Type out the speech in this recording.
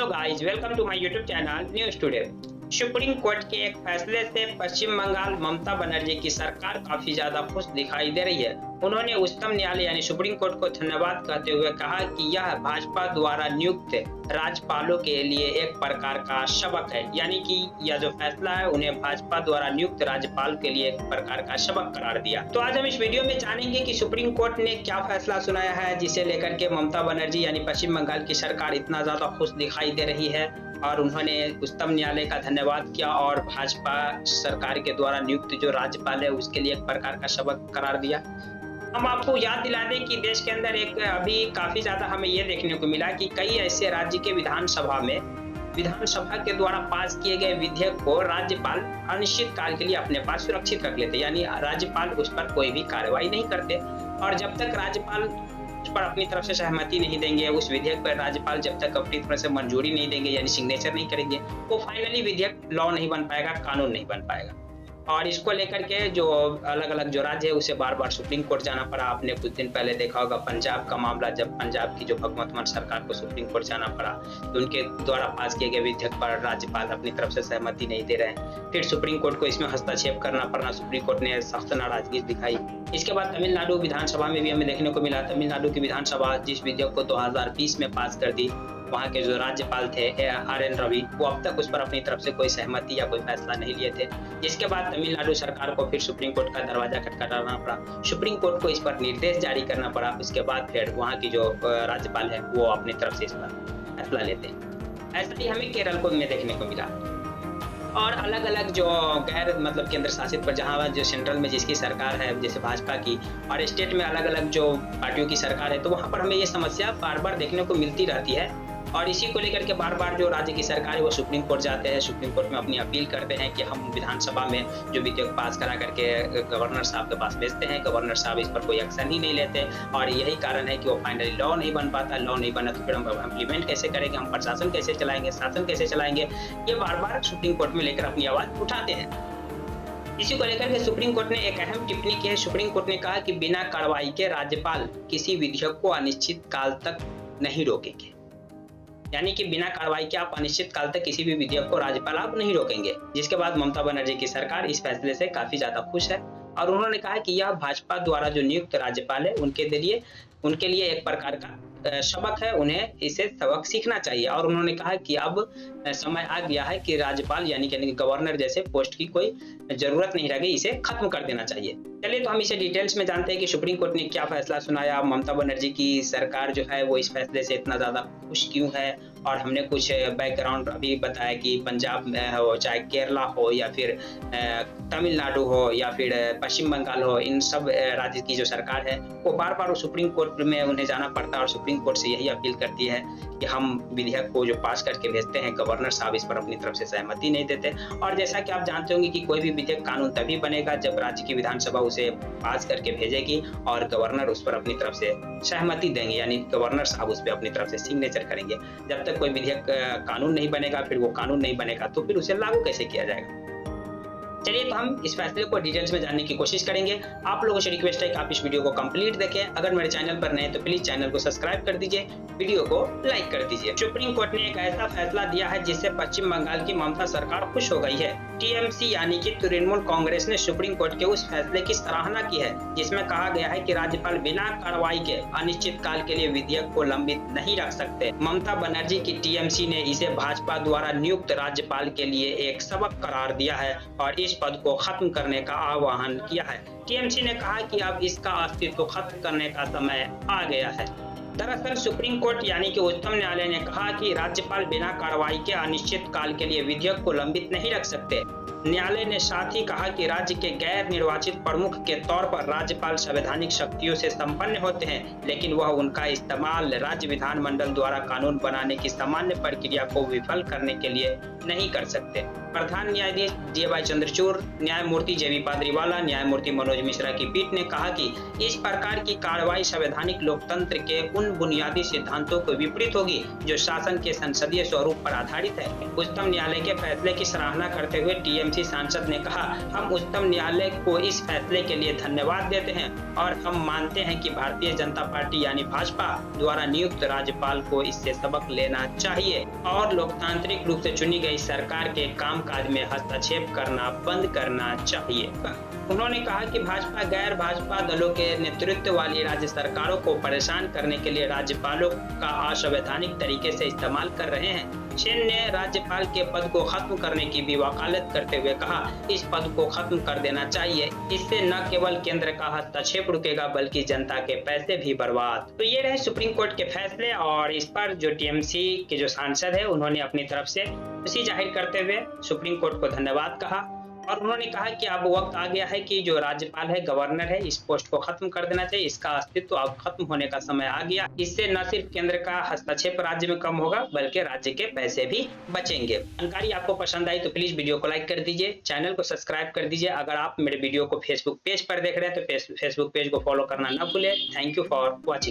Hello guys, welcome to my YouTube channel news today. Supreme court के एक फैसले से पश्चिम बंगाल ममता बनर्जी की सरकार काफी ज्यादा खुश दिखाई दे रही है। उन्होंने उच्चतम न्यायालय यानी सुप्रीम कोर्ट को धन्यवाद कहते हुए कहा कि यह भाजपा द्वारा नियुक्त राज्यपालों के लिए एक प्रकार का सबक है, यानी कि यह जो फैसला है उन्हें भाजपा द्वारा नियुक्त राज्यपाल के लिए एक प्रकार का सबक करार दिया। तो आज हम इस वीडियो में जानेंगे कि सुप्रीम कोर्ट ने क्या फैसला सुनाया है जिसे लेकर के ममता बनर्जी यानी पश्चिम बंगाल की सरकार इतना ज्यादा खुश दिखाई दे रही है, और उन्होंने उच्चतम न्यायालय का धन्यवाद किया और भाजपा सरकार के द्वारा नियुक्त जो राज्यपाल है उसके लिए एक प्रकार का सबक करार दिया। हम आपको याद दिला दें कि देश के अंदर एक अभी काफी ज्यादा हमें ये देखने को मिला कि कई ऐसे राज्य के विधानसभा के द्वारा पास किए गए विधेयक को राज्यपाल अनिश्चित काल के लिए अपने पास सुरक्षित रख लेते, यानी राज्यपाल उस पर कोई भी कार्रवाई नहीं करते। और जब तक राज्यपाल उस पर अपनी तरफ से सहमति नहीं देंगे, उस विधेयक पर राज्यपाल जब तक अपनी तरफ से मंजूरी नहीं देंगे यानी सिग्नेचर नहीं करेंगे, वो फाइनली विधेयक लॉ नहीं बन पाएगा, कानून नहीं बन पाएगा। और इसको लेकर के जो अलग अलग जो राज्य है उसे बार बार सुप्रीम कोर्ट जाना पड़ा। आपने कुछ दिन पहले देखा होगा पंजाब का मामला, जब पंजाब की जो भगवंत मान सरकार को सुप्रीम कोर्ट जाना पड़ा तो उनके द्वारा पास किए गए विधेयक पर राज्यपाल अपनी तरफ से सहमति नहीं दे रहे हैं, फिर सुप्रीम कोर्ट को इसमें हस्तक्षेप करना पड़ा। सुप्रीम कोर्ट ने सख्त नाराजगी दिखाई। इसके बाद तमिलनाडु विधानसभा में भी हमें देखने को मिला, तमिलनाडु की विधानसभा जिस विधेयक को 2020 में पास कर दी, वहाँ के जो राज्यपाल थे RN रवि, वो अब तक उस पर अपनी तरफ से कोई सहमति या कोई फैसला नहीं लिए थे। जिसके बाद तमिलनाडु सरकार को फिर सुप्रीम कोर्ट का दरवाजा खटखटाना पड़ा, सुप्रीम कोर्ट को इस पर निर्देश जारी करना पड़ा। उसके बाद फिर वहाँ की जो राज्यपाल है वो अपनी तरफ से इस पर फैसला लेते हैं। ऐसा ही हमें केरल को में देखने को मिला। और अलग अलग जो गैर केंद्र शासित पर जहाँ जो सेंट्रल में जिसकी सरकार है जैसे भाजपा की, और स्टेट में अलग अलग जो पार्टियों की सरकार है, तो वहाँ पर हमें ये समस्या बार बार देखने को मिलती रहती है। और इसी को लेकर के बार बार जो राज्य की सरकार है वो सुप्रीम कोर्ट जाते हैं, सुप्रीम कोर्ट में अपनी अपील करते हैं कि हम विधानसभा में जो विधेयक पास करा करके गवर्नर साहब के पास भेजते हैं, गवर्नर साहब इस पर कोई एक्शन ही नहीं लेते। और यही कारण है कि वो फाइनली लॉ नहीं बन पाता। लॉ नहीं बना तो फिर हम इम्प्लीमेंट कैसे करेंगे, हम प्रशासन कैसे चलाएंगे, शासन कैसे चलाएंगे, ये बार बार सुप्रीम कोर्ट में लेकर अपनी आवाज उठाते हैं। इसी को लेकर के सुप्रीम कोर्ट ने एक अहम टिप्पणी की है। सुप्रीम कोर्ट ने कहा कि बिना कार्रवाई के राज्यपाल किसी विधेयक को अनिश्चित काल तक नहीं रोकेंगे, यानी कि बिना कार्रवाई के आप अनिश्चित काल तक किसी भी विधेयक को राज्यपाल आप नहीं रोकेंगे। जिसके बाद ममता बनर्जी की सरकार इस फैसले से काफी ज्यादा खुश है और उन्होंने कहा कि यह भाजपा द्वारा जो नियुक्त राज्यपाल है उनके लिए एक प्रकार का सबक है, उन्हें इसे सबक सीखना चाहिए। और उन्होंने कहा कि अब समय आ गया है कि राज्यपाल यानी कि गवर्नर जैसे पोस्ट की कोई जरूरत नहीं रह गई, इसे खत्म कर देना चाहिए। चलिए तो हम इसे डिटेल्स में जानते हैं कि सुप्रीम कोर्ट ने क्या फैसला सुनाया, ममता बनर्जी की सरकार जो है वो इस फैसले से इतना ज्यादा खुश क्यों है। और हमने कुछ बैकग्राउंड अभी बताया कि पंजाब में हो, चाहे केरला हो या फिर तमिलनाडु हो या फिर पश्चिम बंगाल हो, इन सब राज्य की जो सरकार है वो बार बार सुप्रीम कोर्ट में उन्हें जाना पड़ता है और सुप्रीम कोर्ट से यही अपील करती है कि हम विधेयक को जो पास करके भेजते हैं, गवर्नर साहब इस पर अपनी तरफ से सहमति नहीं देते। और जैसा कि आप जानते होंगे कि कोई भी विधेयक कानून तभी बनेगा जब राज्य की विधानसभा उसे पास करके भेजेगी और गवर्नर उस पर अपनी तरफ से सहमति देंगे, यानी गवर्नर साहब उस पर अपनी तरफ से सिग्नेचर करेंगे। जब तक कोई विधेयक कानून नहीं बनेगा, फिर वो कानून नहीं बनेगा तो फिर उसे लागू कैसे किया जाएगा। चलिए तो हम इस फैसले को डिटेल्स में जानने की कोशिश करेंगे। आप लोगों से रिक्वेस्ट है कि आप इस वीडियो को कंप्लीट देखें। अगर मेरे चैनल पर नए हैं तो प्लीज चैनल को सब्सक्राइब कर दीजिए, वीडियो को लाइक कर दीजिए। सुप्रीम कोर्ट ने एक ऐसा फैसला दिया है जिससे पश्चिम बंगाल की ममता सरकार खुश हो गई है। TMC यानी कि तृणमूल कांग्रेस ने सुप्रीम कोर्ट के उस फैसले की सराहना की है जिसमें कहा गया है कि राज्यपाल बिना कार्रवाई के अनिश्चित काल के लिए विधेयक को लंबित नहीं रख सकते। ममता बनर्जी की TMC ने इसे भाजपा द्वारा नियुक्त राज्यपाल के लिए एक सबक करार दिया है और इस पद को खत्म करने का आह्वान किया है। TMC ने कहा कि अब इसका अस्तित्व खत्म करने का समय आ गया है। दरअसल सुप्रीम कोर्ट यानी कि उच्चतम न्यायालय ने कहा कि राज्यपाल बिना कार्रवाई के अनिश्चित काल के लिए विधेयक को लंबित नहीं रख सकते। न्यायालय ने साथ ही कहा कि राज्य के गैर निर्वाचित प्रमुख के तौर पर राज्यपाल संवैधानिक शक्तियों से संपन्न होते हैं, लेकिन वह उनका इस्तेमाल राज्य विधानमंडल द्वारा कानून बनाने की सामान्य प्रक्रिया को विफल करने के लिए नहीं कर सकते। प्रधान न्यायाधीश DY चंद्रचूड़, न्यायमूर्ति JB पाद्रीवाला, न्यायमूर्ति मनोज मिश्रा की पीठ ने कहा कि इस प्रकार की कार्रवाई संवैधानिक लोकतंत्र के उन उन बुनियादी सिद्धांतों के विपरीत होगी जो शासन के संसदीय स्वरूप पर आधारित है। उच्चतम न्यायालय के फैसले की सराहना करते हुए टीएमसी सांसद ने कहा, हम उच्चतम न्यायालय को इस फैसले के लिए धन्यवाद देते हैं और हम मानते हैं कि भारतीय जनता पार्टी यानी भाजपा द्वारा नियुक्त राज्यपाल को इससे सबक लेना चाहिए और लोकतांत्रिक रूप से चुनी गई सरकार के कामकाज में हस्तक्षेप करना बंद करना चाहिए। उन्होंने कहा कि भाजपा गैर भाजपा दलों के नेतृत्व वाली राज्य सरकारों को परेशान करने के लिए राज्यपालों का असंवैधानिक तरीके से इस्तेमाल कर रहे हैं। सेन ने राज्यपाल के पद को खत्म करने की भी वकालत करते हुए कहा, इस पद को खत्म कर देना चाहिए। इससे न केवल केंद्र का हस्तक्षेप रुकेगा बल्कि जनता के पैसे भी बर्बाद। तो ये रहे सुप्रीम कोर्ट के फैसले और इस पर जो टीएमसी के जो सांसद है उन्होंने अपनी तरफ से खुशी जाहिर करते हुए सुप्रीम कोर्ट को धन्यवाद कहा और उन्होंने कहा कि अब वक्त आ गया है कि जो राज्यपाल है, गवर्नर है, इस पोस्ट को खत्म कर देना चाहिए। इसका अस्तित्व अब खत्म होने का समय आ गया। इससे न सिर्फ केंद्र का हस्तक्षेप राज्य में कम होगा बल्कि राज्य के पैसे भी बचेंगे। जानकारी आपको पसंद आई तो प्लीज वीडियो को लाइक कर दीजिए, चैनल को सब्सक्राइब कर दीजिए। अगर आप मेरे वीडियो को फेसबुक पेज पर देख रहे हैं तो फेसबुक पेज को फॉलो करना न भूले। Thank you for watching.